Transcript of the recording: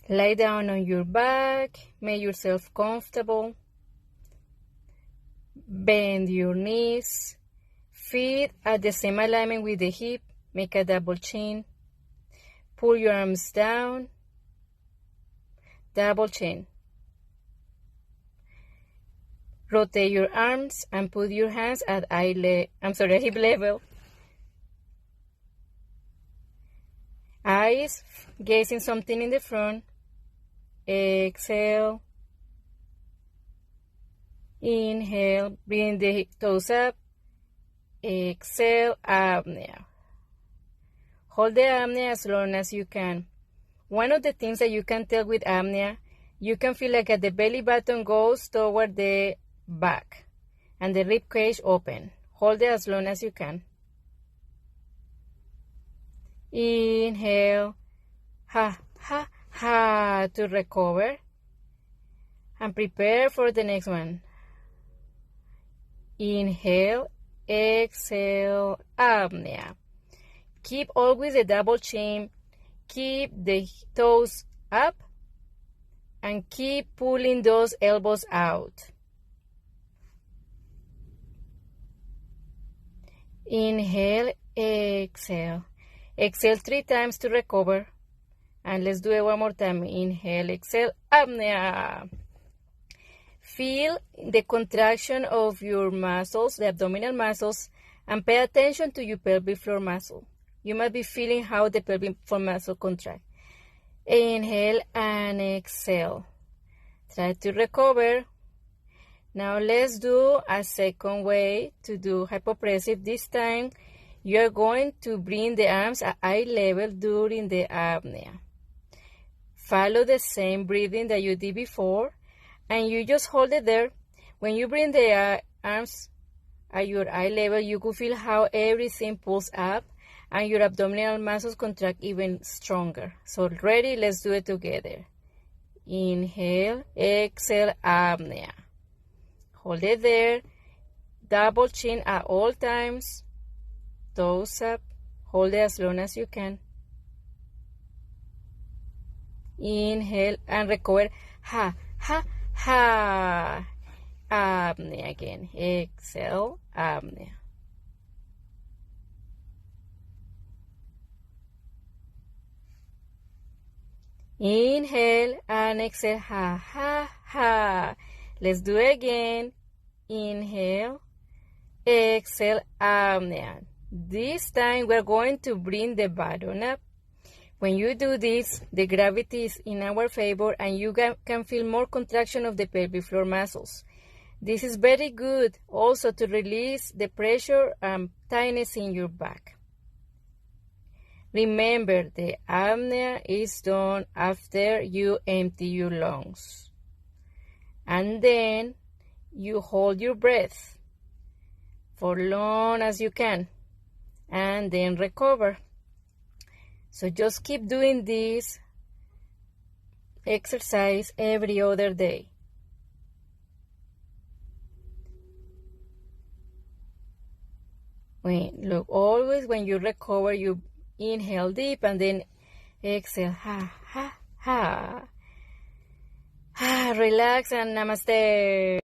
Lie down on your back, make yourself comfortable. Bend your knees, feet at the same alignment with the hip, make a double chin. Pull your arms down, double chin. Rotate your arms and put your hands at hip level. Eyes gazing something in the front. Exhale. Inhale, bring the toes up. Exhale, apnea. Hold the apnea as long as you can. One of the things that you can tell with apnea, you can feel like the belly button goes toward the back and the rib cage open. Hold it as long as you can. Inhale, ha, ha, ha, to recover. And prepare for the next one. Inhale, exhale, apnea. Keep always a double chin. Keep the toes up and keep pulling those elbows out. Inhale, exhale. Exhale 3 times to recover. And let's do it one more time. Inhale, exhale, apnea. Feel the contraction of your muscles, the abdominal muscles, and pay attention to your pelvic floor muscle. You might be feeling how the pelvic floor muscle contracts. Inhale and exhale. Try to recover. Now let's do a second way to do hypopressive. This time you are going to bring the arms at eye level during the apnea. Follow the same breathing that you did before, and you just hold it there. When you bring the arms at your eye level, you could feel how everything pulls up and your abdominal muscles contract even stronger. So ready? Let's do it together. Inhale, exhale, apnea. Hold it there. Double chin at all times. Toes up. Hold it as long as you can. Inhale and recover. Ha, ha, ha. Apnea again. Exhale, apnea. Inhale and exhale. Ha, ha, ha. Let's do it again. Inhale, exhale, apnea. This time we're going to bring the bottom up. When you do this, the gravity is in our favor and you can feel more contraction of the pelvic floor muscles. This is very good also to release the pressure and tightness in your back. Remember, the apnea is done after you empty your lungs. And then you hold your breath for long as you can and then recover. So just keep doing this exercise every other day. Always when you recover, you inhale deep and then exhale. Ha, ha, ha. Relax and namaste.